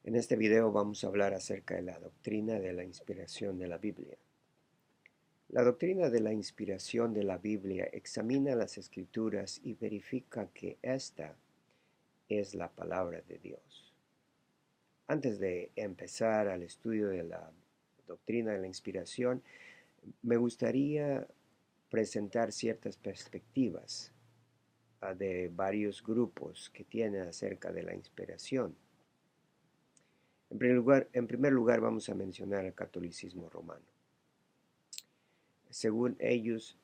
En este video vamos a hablar acerca de la doctrina de la inspiración de la Biblia. La doctrina de la inspiración de la Biblia examina las Escrituras y verifica que esta es la palabra de Dios. Antes de empezar al estudio de la doctrina de la inspiración, me gustaría presentar ciertas perspectivas de varios grupos que tienen acerca de la inspiración. En primer lugar, vamos a mencionar el catolicismo romano. Según ellos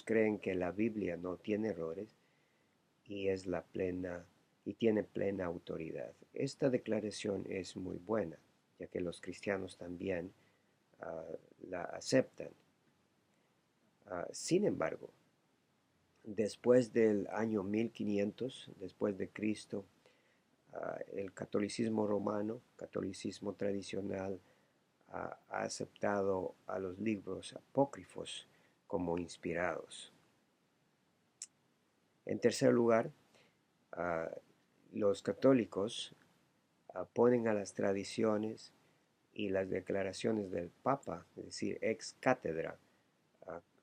creen que la Biblia no tiene errores y es la plena y tiene plena autoridad. Esta declaración es muy buena, ya que los cristianos también la aceptan. Sin embargo, después del año 1500, después de Cristo, el catolicismo romano, catolicismo tradicional, ha aceptado a los libros apócrifos como inspirados. En tercer lugar, los católicos ponen a las tradiciones y las declaraciones del Papa, es decir, ex cátedra,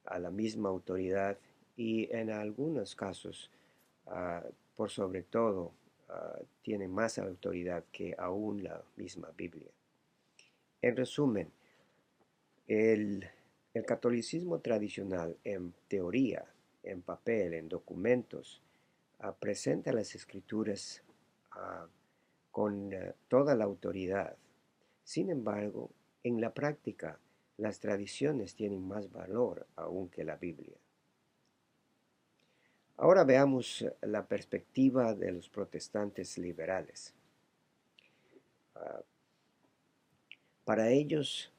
a la misma autoridad y en algunos casos, por sobre todo, tienen más autoridad que aún la misma Biblia. En resumen, el catolicismo tradicional, en teoría, en papel, en documentos, presenta las escrituras con toda la autoridad. Sin embargo, en la práctica, las tradiciones tienen más valor aún que la Biblia. Ahora veamos la perspectiva de los protestantes liberales. Para ellos,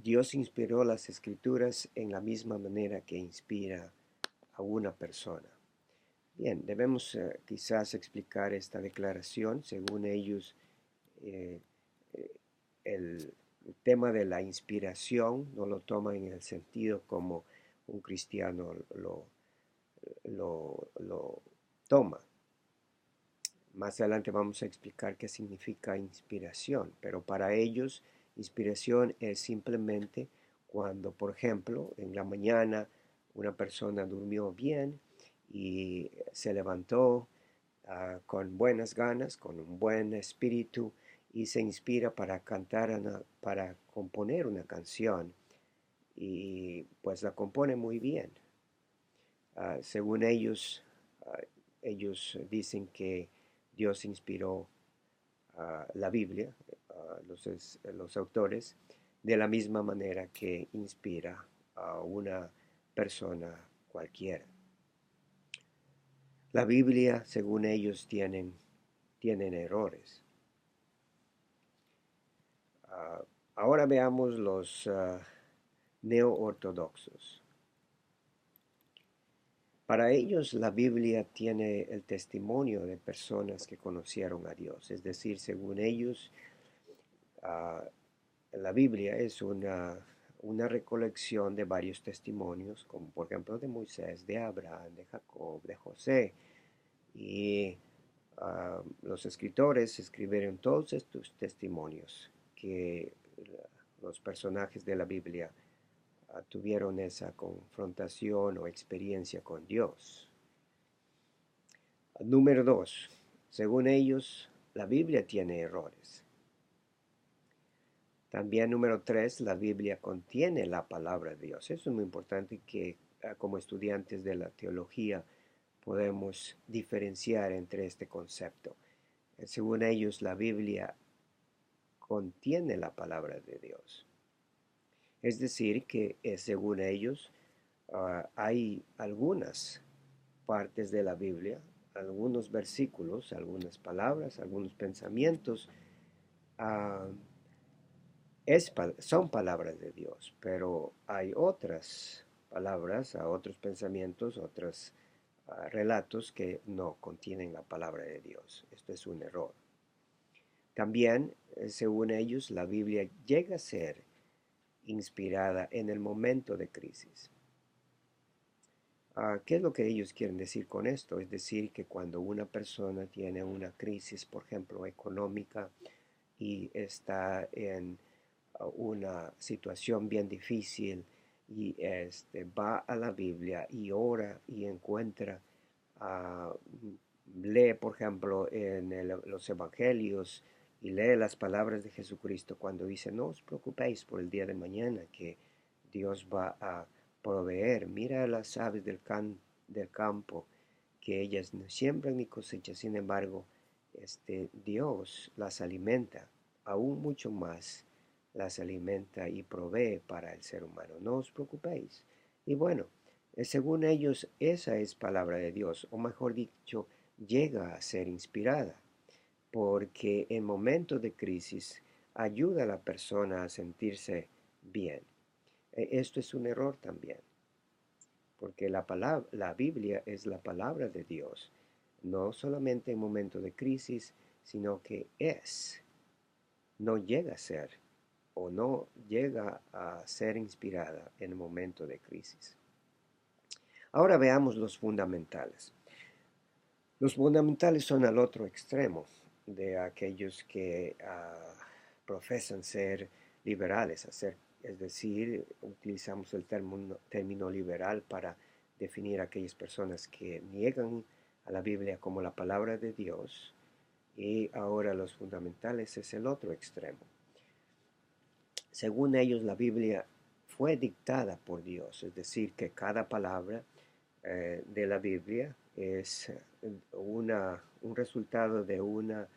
Dios inspiró las escrituras en la misma manera que inspira a una persona. Bien, debemos quizás explicar esta declaración. Según ellos, eh, el tema de la inspiración no lo toman en el sentido como un cristiano lo toma. Más adelante vamos a explicar qué significa inspiración, pero para ellos inspiración es simplemente cuando, por ejemplo, en la mañana una persona durmió bien y se levantó con buenas ganas, con un buen espíritu y se inspira para cantar, para componer una canción y pues la compone muy bien. Según ellos dicen que Dios inspiró la Biblia, los autores, de la misma manera que inspira a una persona cualquiera. La Biblia, según ellos, tienen errores. Ahora veamos los neo-ortodoxos. Para ellos la Biblia tiene el testimonio de personas que conocieron a Dios. Es decir, según ellos, la Biblia es una recolección de varios testimonios, como por ejemplo de Moisés, de Abraham, de Jacob, de José. Y los escritores escribieron todos estos testimonios que los personajes de la Biblia tuvieron esa confrontación o experiencia con Dios. Número 2. Según ellos, la Biblia tiene errores. También número 3, la Biblia contiene la palabra de Dios. Eso es muy importante que como estudiantes de la teología podemos diferenciar entre este concepto. Según ellos, la Biblia contiene la palabra de Dios. Es decir, que según ellos hay algunas partes de la Biblia, algunos versículos, algunas palabras, algunos pensamientos, son palabras de Dios, pero hay otras palabras, otros pensamientos, otros relatos que no contienen la palabra de Dios. Esto es un error. También, según ellos, la Biblia llega a ser inspirada en el momento de crisis. ¿Qué es lo que ellos quieren decir con esto? Es decir, que cuando una persona tiene una crisis, por ejemplo, económica, y está en una situación bien difícil y va a la Biblia y ora y encuentra, ah, lee por ejemplo en los evangelios y lee las palabras de Jesucristo cuando dice no os preocupéis por el día de mañana que Dios va a proveer. Mira las aves del campo, que ellas no siembran ni cosechan, sin embargo, Dios las alimenta, aún mucho más las alimenta y provee para el ser humano. No os preocupéis. Y bueno, según ellos, esa es palabra de Dios, o mejor dicho, llega a ser inspirada, porque en momentos de crisis ayuda a la persona a sentirse bien. Esto es un error también, porque la Biblia es la palabra de Dios, no solamente en momentos de crisis, sino que no llega a ser o no llega a ser inspirada en momentos de crisis. Ahora veamos los fundamentales. Los fundamentales son al otro extremo de aquellos que profesan ser liberales, es decir, utilizamos el término liberal para definir a aquellas personas que niegan a la Biblia como la palabra de Dios, y ahora los fundamentales es el otro extremo. Según ellos, la Biblia fue dictada por Dios, es decir, que cada palabra de la Biblia es un resultado de,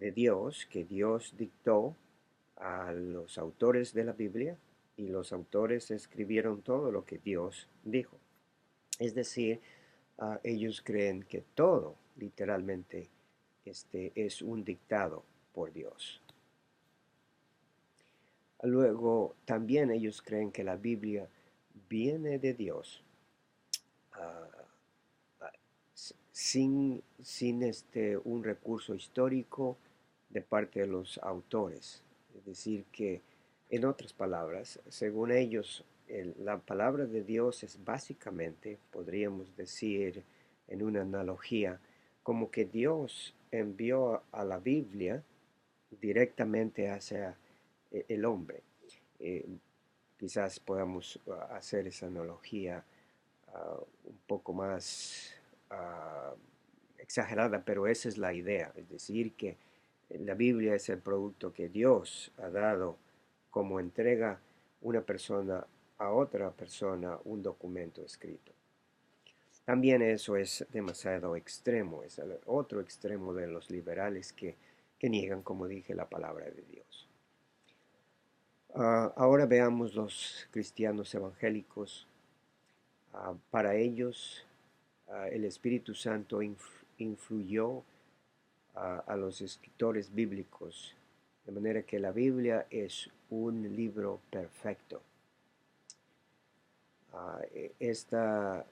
de Dios, que Dios dictó a los autores de la Biblia, y los autores escribieron todo lo que Dios dijo. Es decir, ellos creen que todo, literalmente, es un dictado por Dios. Luego, también ellos creen que la Biblia viene de Dios, ah, sin un recurso histórico de parte de los autores. Es decir, que en otras palabras, según ellos, la palabra de Dios es básicamente, podríamos decir en una analogía, como que Dios envió a la Biblia directamente hacia el hombre. Eh, Quizás podamos hacer esa analogía un poco más exagerada, pero esa es la idea, es decir, que la Biblia es el producto que Dios ha dado como entrega una persona a otra persona un documento escrito. También eso es demasiado extremo, es el otro extremo de los liberales que niegan, como dije, la palabra de Dios. Ahora veamos los cristianos evangélicos. Para ellos, el Espíritu Santo influyó a los escritores bíblicos, de manera que la Biblia es un libro perfecto. Esta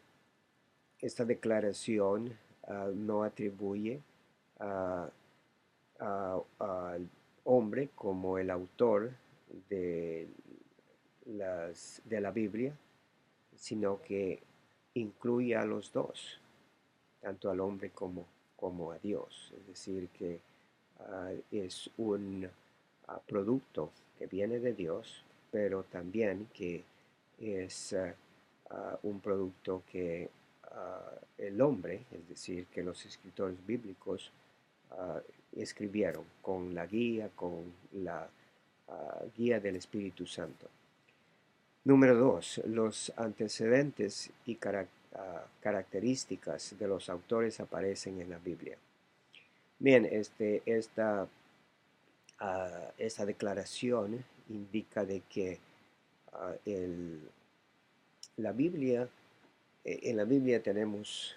declaración no atribuye al hombre como el autor de, de la Biblia, sino que incluye a los dos, tanto al hombre como a Dios. Es decir, que es un producto que viene de Dios, pero también que es un producto que el hombre, es decir, que los escritores bíblicos escribieron con la guía del Espíritu Santo. Número 2. Los antecedentes y características de los autores aparecen en la Biblia. Bien, esta declaración indica de que la Biblia, en la Biblia tenemos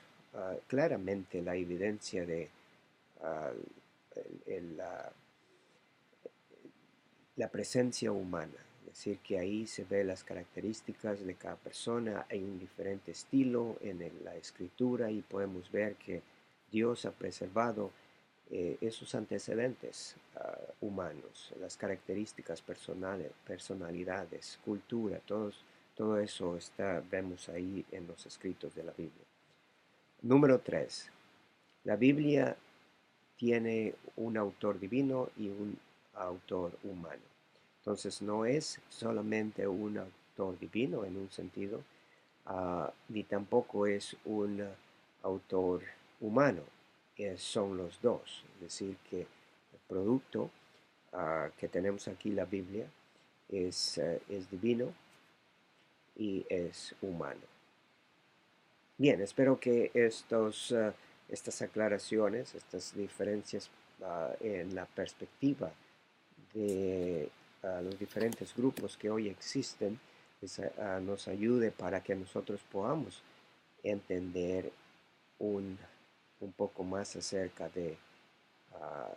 claramente la evidencia de la presencia humana. Es decir, que ahí se ve las características de cada persona. Hay un diferente estilo en la escritura y podemos ver que Dios ha preservado esos antecedentes humanos, las características personales, personalidades, cultura, todo eso vemos ahí en los escritos de la Biblia. Número 3. La Biblia tiene un autor divino y un autor humano. Entonces no es solamente un autor divino en un sentido, ni tampoco es un autor humano. Son los dos. Es decir, que el producto que tenemos aquí, la Biblia, es divino y es humano. Bien, espero que estas aclaraciones, estas diferencias en la perspectiva de los diferentes grupos que hoy existen nos ayude para que nosotros podamos entender un poco más acerca de ah,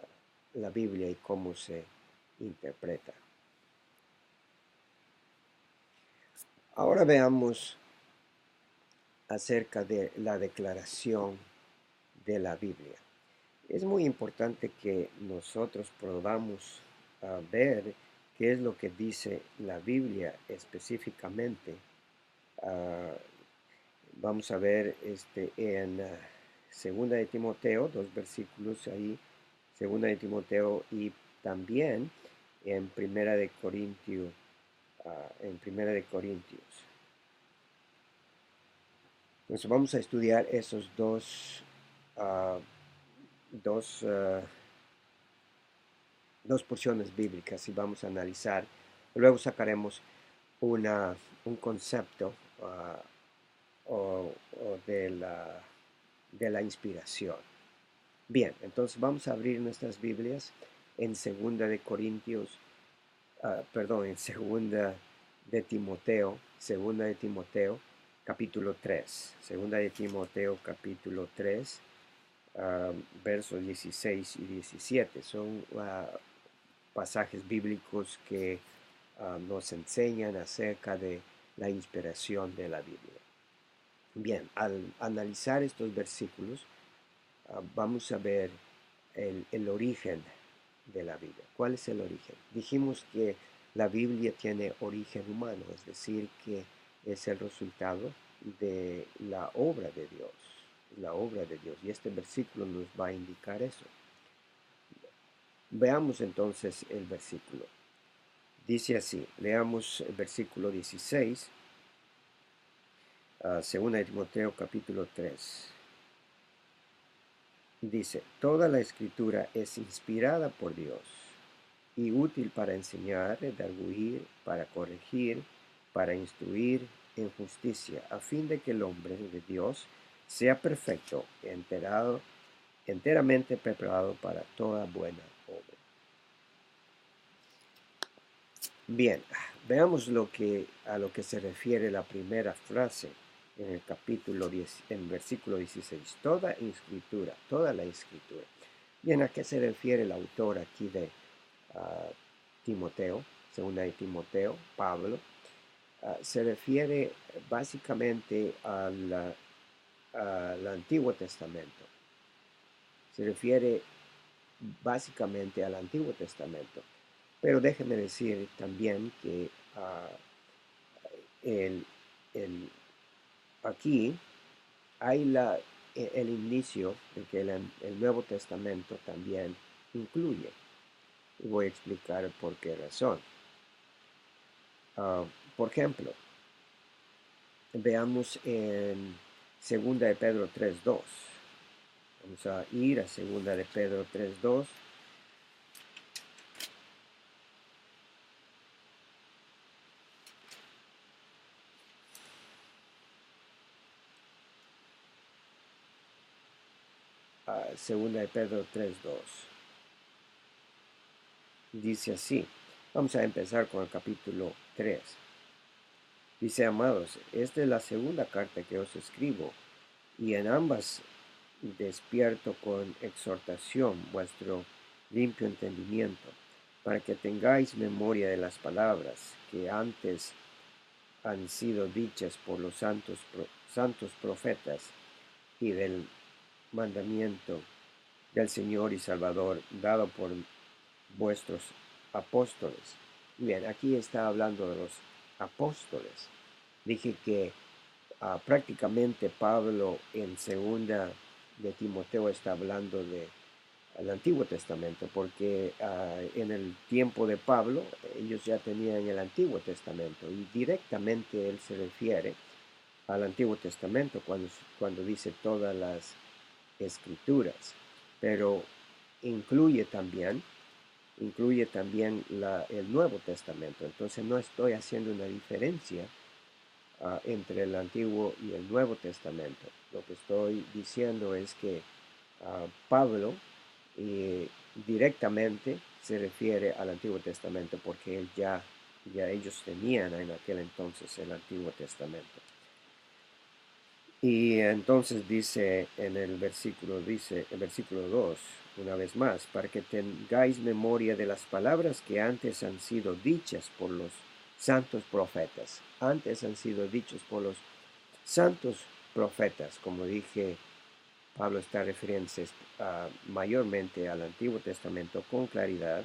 la Biblia y cómo se interpreta. Ahora veamos acerca de la declaración de la Biblia. Es muy importante que nosotros podamos ver qué es lo que dice la Biblia específicamente. Ah, Vamos a ver en Segunda de Timoteo, 2 versículos ahí, Segunda de Timoteo, y también en Primera de Corintios, en Primera de Corintios. Entonces vamos a estudiar esos ah, dos, ah, dos porciones bíblicas y vamos a analizar. Luego sacaremos un concepto o de la inspiración. Bien, entonces vamos a abrir nuestras Biblias en Segunda de Corintios, en Segunda de Timoteo, capítulo 3. Segunda de Timoteo, capítulo 3, versos 16 y 17. Son pasajes bíblicos que nos enseñan acerca de la inspiración de la Biblia. Bien, al analizar estos versículos, vamos a ver el origen de la Biblia. ¿Cuál es el origen? Dijimos que la Biblia tiene origen humano, es decir, que es el resultado de la obra de Dios, la obra de Dios. Y este versículo nos va a indicar eso. Veamos entonces el versículo. Dice así, leamos el versículo 16, segunda de Timoteo capítulo 3. Dice, toda la escritura es inspirada por Dios y útil para enseñar, redarguir, para corregir, para instruir en justicia, a fin de que el hombre de Dios sea perfecto, enteramente preparado para toda buena obra. Bien, veamos a lo que se refiere la primera frase en el capítulo 10, en versículo 16. Toda escritura, toda la escritura. Bien, ¿a qué se refiere el autor aquí de Timoteo, segunda de Timoteo, Pablo? Se refiere básicamente al Antiguo Testamento. Se refiere básicamente al Antiguo Testamento. Pero déjeme decir también que aquí hay el inicio de que el Nuevo Testamento también incluye. Y voy a explicar por qué razón. Por ejemplo, veamos en Segunda de Pedro 3:2. Vamos a ir a Segunda de Pedro 3:2. Segunda de Pedro 3:2. Dice así. Vamos a empezar con el capítulo 3. Dice, amados, esta es la segunda carta que os escribo, y en ambas despierto con exhortación vuestro limpio entendimiento, para que tengáis memoria de las palabras que antes han sido dichas por los santos profetas y del mandamiento del Señor y Salvador dado por vuestros apóstoles. Bien, aquí está hablando de los apóstoles. Dije que prácticamente Pablo en segunda de Timoteo está hablando de al Antiguo Testamento, porque en el tiempo de Pablo ellos ya tenían el Antiguo Testamento y directamente él se refiere al Antiguo Testamento cuando dice todas las escrituras, pero incluye también, el Nuevo Testamento. Entonces no estoy haciendo una diferencia entre el Antiguo y el Nuevo Testamento. Lo que estoy diciendo es que Pablo directamente se refiere al Antiguo Testamento porque ya ellos tenían en aquel entonces el Antiguo Testamento. Y entonces dice en el versículo 2, una vez más, para que tengáis memoria de las palabras que antes han sido dichas por los santos profetas. Antes han sido dichos por los santos profetas, como dije. Pablo está refiriéndose mayormente al Antiguo Testamento con claridad.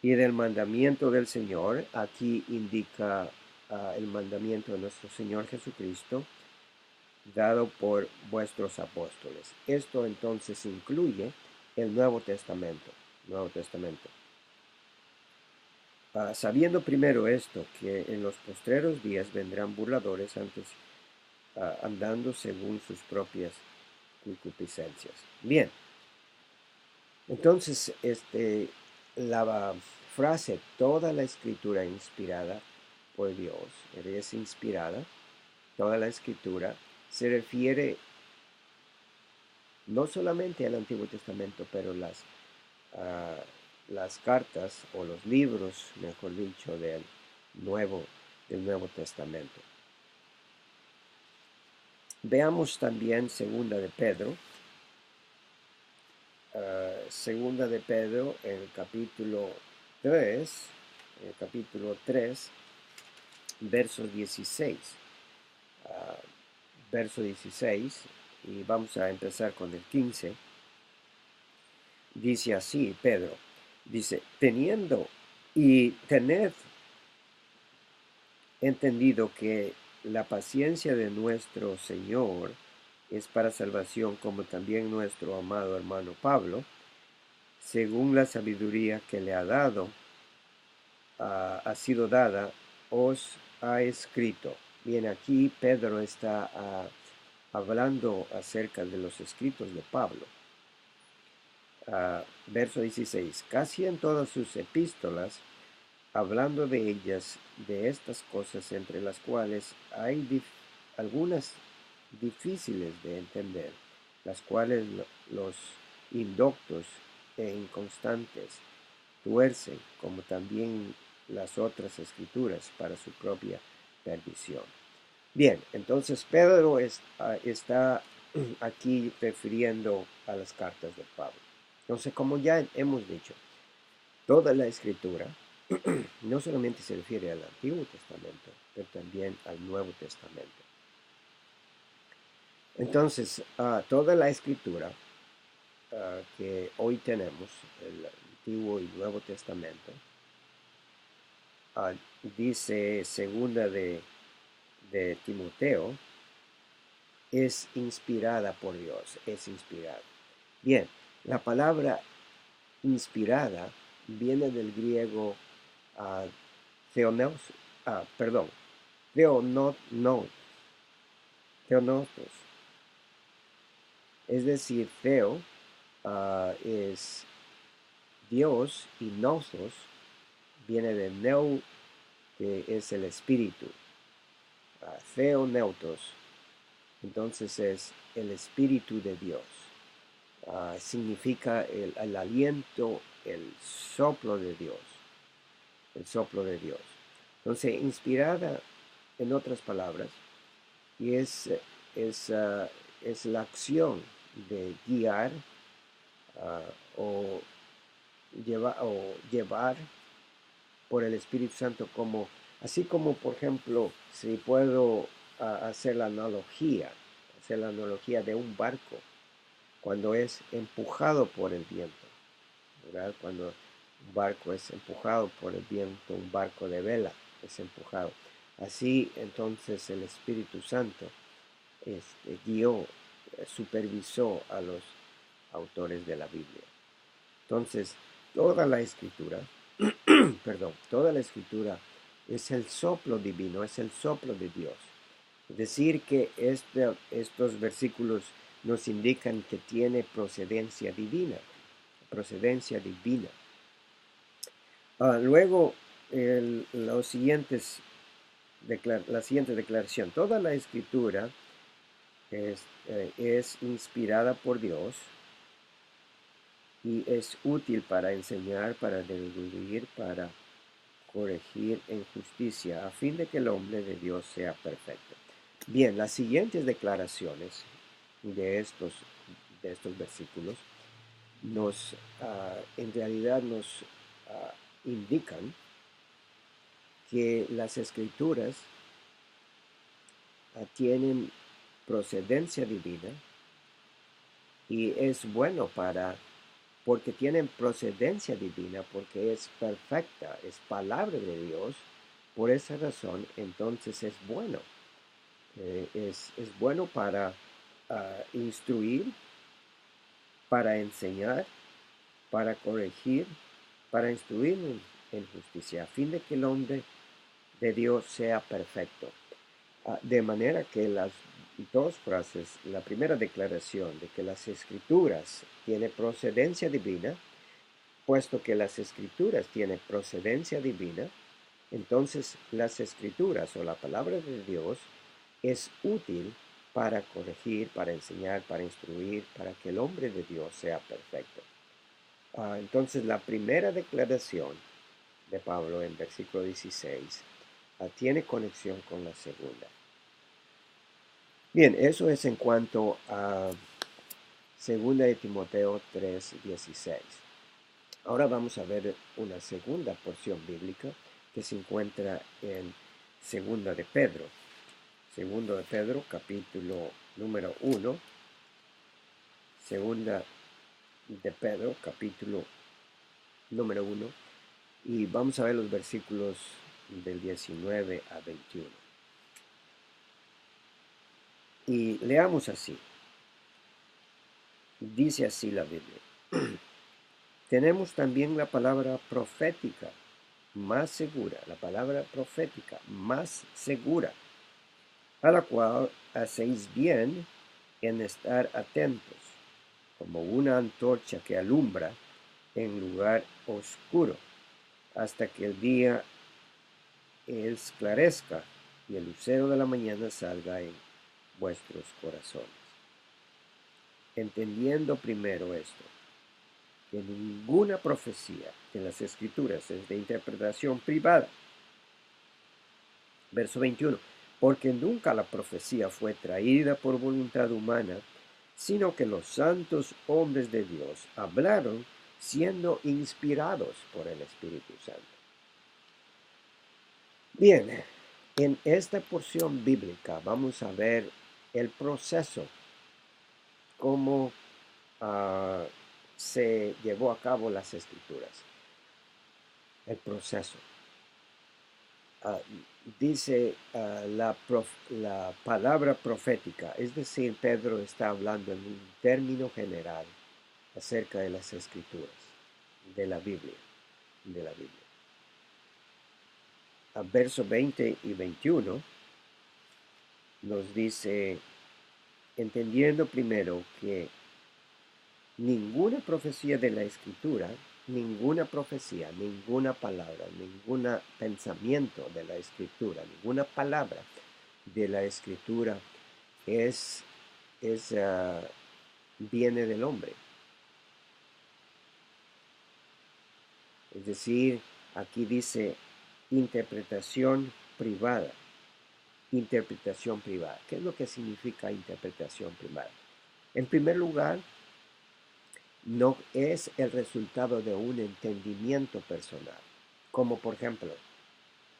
Y del mandamiento del Señor, aquí indica el mandamiento de nuestro Señor Jesucristo, dado por vuestros apóstoles. Esto entonces incluye el Nuevo Testamento. Sabiendo primero esto, que en los postreros días vendrán burladores andando según sus propias concupiscencias. Bien, entonces la frase toda la escritura inspirada por Dios, es inspirada, toda la escritura, se refiere no solamente al Antiguo Testamento, pero las cartas o los libros, mejor dicho, del Nuevo Testamento. Veamos también segunda de Pedro, en el capítulo 3, verso 16. Verso 16, y vamos a empezar con el 15. Dice así, Pedro, dice, tened entendido que la paciencia de nuestro Señor es para salvación, como también nuestro amado hermano Pablo, según la sabiduría que le ha sido dada, os ha escrito. Bien, aquí Pedro está hablando acerca de los escritos de Pablo. Verso 16, casi en todas sus epístolas, hablando de ellas, de estas cosas entre las cuales hay algunas difíciles de entender, las cuales los indoctos e inconstantes tuercen, como también las otras escrituras, para su propia perdición. Bien, entonces Pedro está aquí refiriendo a las cartas de Pablo. Entonces, como ya hemos dicho, toda la escritura no solamente se refiere al Antiguo Testamento, pero también al Nuevo Testamento. Entonces, toda la escritura que hoy tenemos, el Antiguo y Nuevo Testamento, dice segunda de Timoteo, es inspirada por Dios, es inspirada. Bien, la palabra inspirada viene del griego theonotos, es decir, theo es Dios y nosos viene de neu, que es el espíritu, theoneutos, entonces es el espíritu de Dios. Significa el aliento, el soplo de Dios, Entonces, inspirada, en otras palabras, y es la acción de guiar o llevar por el Espíritu Santo, así como, por ejemplo, si puedo hacer la analogía de un barco cuando es empujado por el viento, ¿verdad? Cuando un barco es empujado por el viento, un barco de vela es empujado. Así entonces el Espíritu Santo guió, supervisó autores de la Biblia. Entonces, toda la escritura, perdón, toda la escritura es el soplo divino, es el soplo de Dios. Es decir, que estos versículos nos indican que tiene procedencia divina, procedencia divina. Luego, la siguiente declaración, toda la escritura es inspirada por Dios y es útil para enseñar, para redarguir, para corregir en justicia, a fin de que el hombre de Dios sea perfecto. Bien, las siguientes declaraciones de estos versículos en realidad nos indican que las escrituras tienen procedencia divina y es bueno porque tienen procedencia divina, porque es perfecta, es palabra de Dios. Por esa razón, entonces es bueno. Es bueno para instruir, para enseñar, para corregir, para instruir en justicia, a fin de que el hombre de Dios sea perfecto. De manera que las dos frases, la primera declaración de que las escrituras tienen procedencia divina, puesto que las escrituras tienen procedencia divina, entonces las escrituras o la palabra de Dios es útil para corregir, para enseñar, para instruir, para que el hombre de Dios sea perfecto. Entonces la primera declaración de Pablo en versículo 16 tiene conexión con la segunda. Bien, eso es en cuanto a 2 de Timoteo 3:16. Ahora vamos a ver una segunda porción bíblica que se encuentra en 2 de Pedro. 2 de Pedro, capítulo número 1. 2 de Pedro, capítulo número 1. Y vamos a ver los versículos del 19 a 21. Y leamos así. Dice así la Biblia. Tenemos también la palabra profética más segura, la palabra profética más segura, a la cual hacéis bien en estar atentos, como una antorcha que alumbra en lugar oscuro, hasta que el día esclarezca y el lucero de la mañana salga en vuestros corazones. Entendiendo primero esto, que ninguna profecía en las Escrituras es de interpretación privada. Verso 21. Porque nunca la profecía fue traída por voluntad humana, sino que los santos hombres de Dios hablaron siendo inspirados por el Espíritu Santo. Bien, en esta porción bíblica vamos a ver el proceso, cómo se llevó a cabo las Escrituras. El proceso. Dice la palabra profética, es decir, Pedro está hablando en un término general acerca de las Escrituras, de la Biblia. A versos 20 y 21 nos dice, entendiendo primero que ninguna profecía de la Escritura, ninguna profecía, ninguna palabra, ningún pensamiento de la Escritura, ninguna palabra de la Escritura viene del hombre. Es decir, aquí dice interpretación privada. Interpretación privada. ¿Qué es lo que significa interpretación privada? En primer lugar, no es el resultado de un entendimiento personal. Como por ejemplo,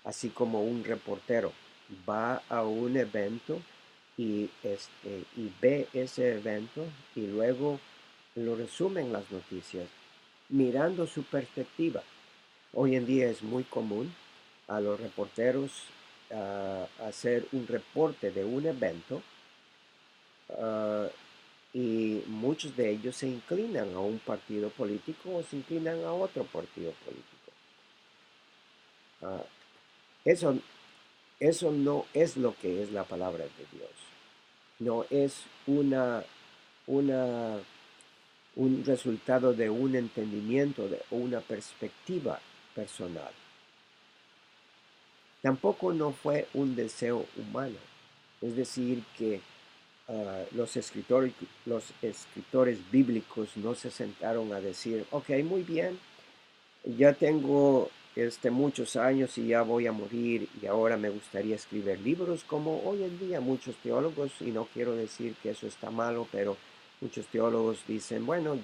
así como un reportero va a un evento y ve ese evento y luego lo resume en las noticias, mirando su perspectiva. Hoy en día es muy común a los reporteros hacer un reporte de un evento y muchos de ellos se inclinan a un partido político o se inclinan a otro partido político. Ah, eso, eso no es lo que es la palabra de Dios. No es una, un resultado de un entendimiento o una perspectiva personal. Tampoco no fue un deseo humano. Es decir, que los escritores bíblicos no se sentaron a decir, ok, muy bien, ya tengo muchos años y ya voy a morir y ahora me gustaría escribir libros como hoy en día muchos teólogos, y no quiero decir que eso está malo, pero muchos teólogos dicen, bueno,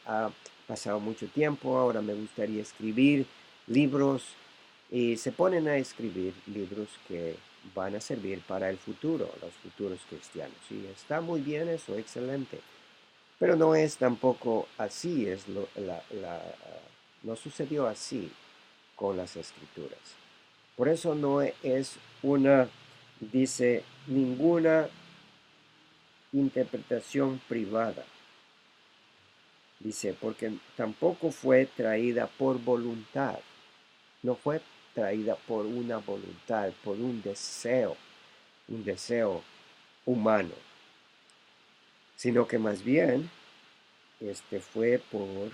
ha pasado mucho tiempo, ahora me gustaría escribir libros y se ponen a escribir libros que van a servir para el futuro, los futuros cristianos. Y está muy bien eso, excelente. Pero no es tampoco así, no sucedió así con las escrituras. Por eso no es dice, ninguna interpretación privada. Dice, porque tampoco fue traída por voluntad, no fue traída por una voluntad, por un deseo humano, sino que más bien fue por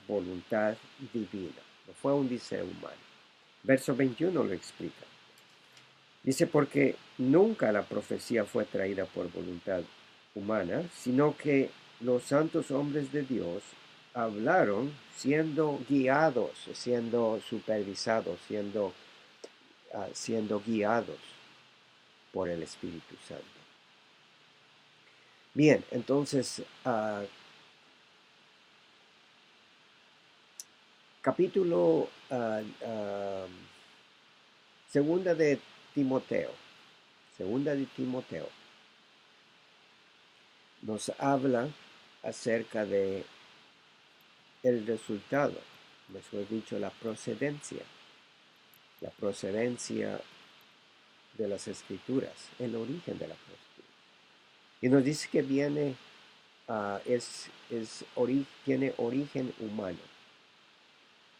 voluntad divina, no fue un deseo humano. Verso 21 lo explica. Dice, porque nunca la profecía fue traída por voluntad humana, sino que los santos hombres de Dios hablaron siendo guiados, siendo supervisados, siendo guiados por el Espíritu Santo. Bien, entonces, capítulo segunda de Timoteo. Segunda de Timoteo nos habla acerca de el resultado, mejor dicho, la procedencia de las escrituras, el origen de la escritura. Y nos dice que tiene origen humano.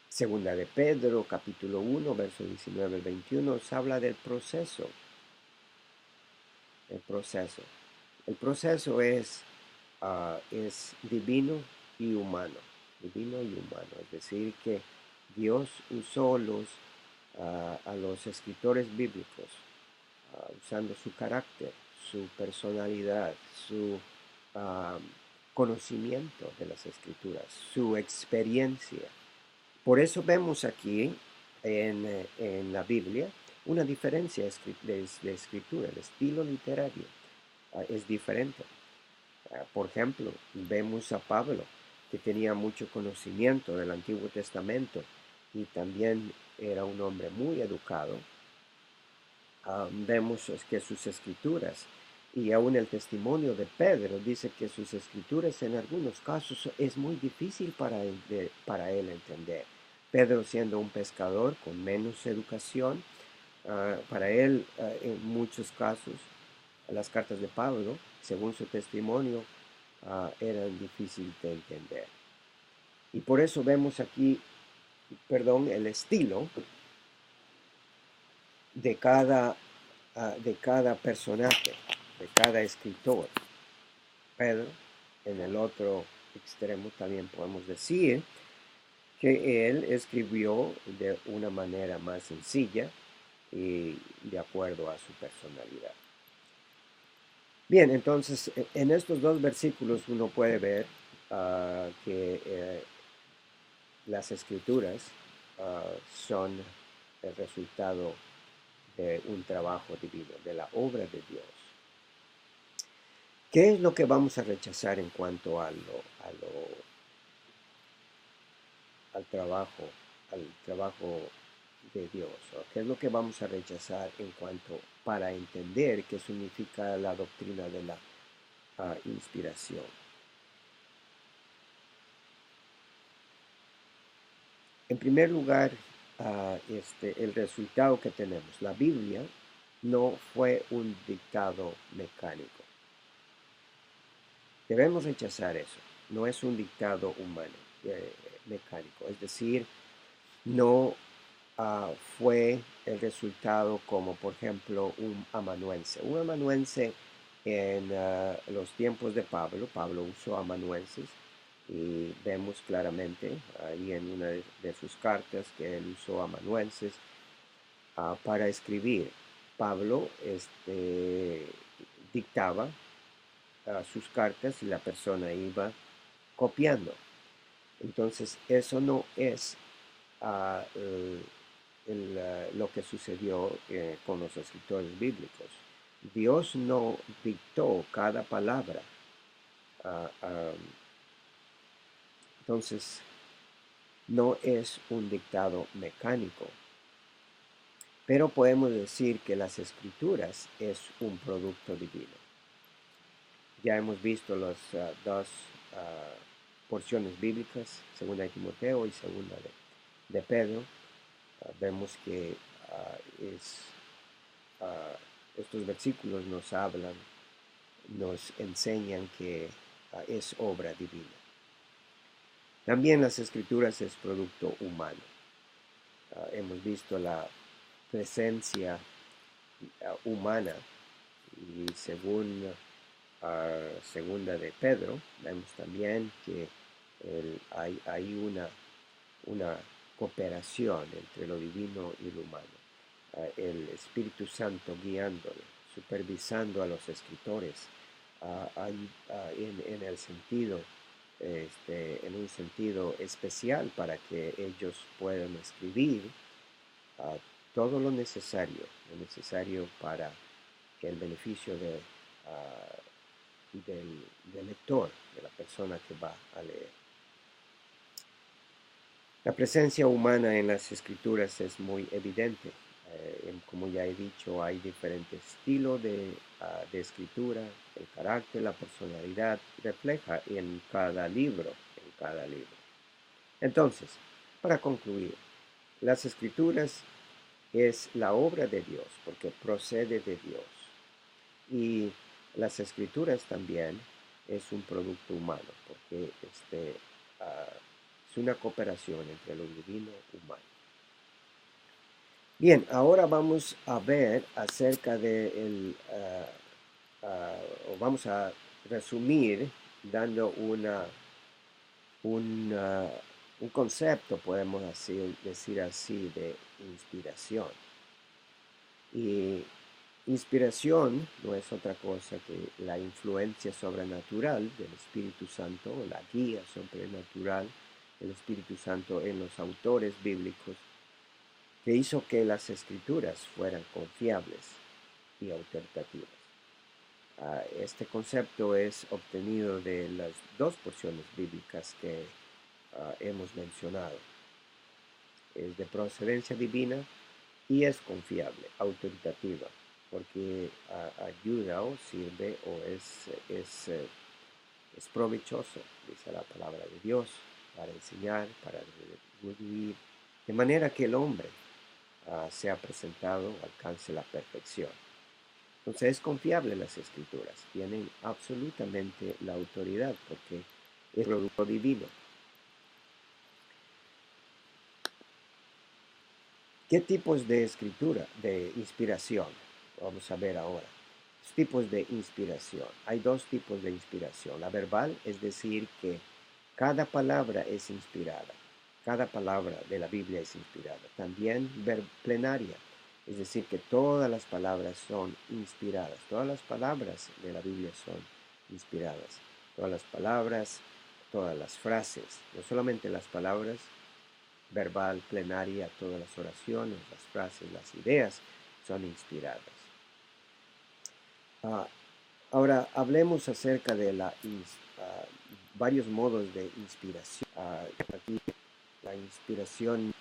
Segunda de Pedro, capítulo 1, verso 19 al 21, nos habla del proceso. El proceso. El proceso es divino y humano. Divino y humano. Es decir, que Dios usó a los escritores bíblicos, usando su carácter, su personalidad, su conocimiento de las escrituras, su experiencia. Por eso vemos aquí en la Biblia una diferencia de escritura. El estilo literario es diferente. Por ejemplo, vemos a Pablo, que tenía mucho conocimiento del Antiguo Testamento y también era un hombre muy educado. Vemos que sus escrituras y aún el testimonio de Pedro dice que sus escrituras en algunos casos es muy difícil para él entender. Pedro, siendo un pescador con menos educación, para él en muchos casos las cartas de Pablo, según su testimonio, eran difíciles de entender. Y por eso vemos aquí, el estilo de cada personaje, de cada escritor. Pedro, en el otro extremo también podemos decir que él escribió de una manera más sencilla y de acuerdo a su personalidad. Bien, entonces en estos dos versículos uno puede ver que las escrituras son el resultado de un trabajo divino, de la obra de Dios. ¿Qué es lo que vamos a rechazar en cuanto al trabajo de Dios? ¿Qué es lo que vamos a rechazar para entender qué significa la doctrina de la inspiración? En primer lugar, el resultado que tenemos, la Biblia no fue un dictado mecánico. Debemos rechazar eso. No es un dictado humano, mecánico. Es decir, no fue el resultado como, por ejemplo, un amanuense. Un amanuense en los tiempos de Pablo, Pablo usó amanuenses y vemos claramente ahí en una de sus cartas que él usó amanuenses para escribir. Pablo dictaba sus cartas y la persona iba copiando. Entonces, eso no es lo que sucedió con los escritores bíblicos. Dios no dictó cada palabra. ah, ah, entonces, no es un dictado mecánico, pero podemos decir que las escrituras es un producto divino. Ya hemos visto las dos porciones bíblicas, segunda de Timoteo y segunda de Pedro. Vemos que es, ah, estos versículos nos hablan, nos enseñan que es obra divina. También las escrituras es producto humano. Hemos visto la presencia humana y según segunda de Pedro, vemos también que hay una cooperación entre lo divino y lo humano. El Espíritu Santo guiándole, supervisando a los escritores en el sentido, en un sentido especial para que ellos puedan escribir uh, todo lo necesario para el beneficio del lector, de la persona que va a leer. La presencia humana en las escrituras es muy evidente. Como ya he dicho, hay diferentes estilos de escritura, el carácter, la personalidad refleja en cada libro, Entonces, para concluir, las escrituras es la obra de Dios porque procede de Dios. Y las escrituras también es un producto humano porque es una cooperación entre lo divino y humano. Bien, ahora vamos a ver acerca de o vamos a resumir dando un, un concepto, podemos decir así, de inspiración. Y inspiración no es otra cosa que la influencia sobrenatural del Espíritu Santo, la guía sobrenatural del Espíritu Santo en los autores bíblicos, que hizo que las escrituras fueran confiables y autoritativas. Este concepto es obtenido de las dos porciones bíblicas que hemos mencionado. Es de procedencia divina y es confiable, autoritativa, porque ayuda o sirve o es provechoso, dice la palabra de Dios, para enseñar, para redarguir, de manera que el hombre sea presentado, alcance la perfección. Entonces es confiable las escrituras, tienen absolutamente la autoridad porque es producto divino. ¿Qué tipos de escritura, de inspiración? Vamos a ver ahora. Los tipos de inspiración. Hay dos tipos de inspiración. La verbal, es decir, que cada palabra es inspirada. Cada palabra de la Biblia es inspirada. También plenaria, es decir, que todas las palabras son inspiradas. Todas las palabras de la Biblia son inspiradas. Todas las palabras, todas las frases, no solamente las palabras, verbal, plenaria, todas las oraciones, las frases, las ideas son inspiradas. Ahora hablemos acerca de varios modos de inspiración. Aquí la inspiración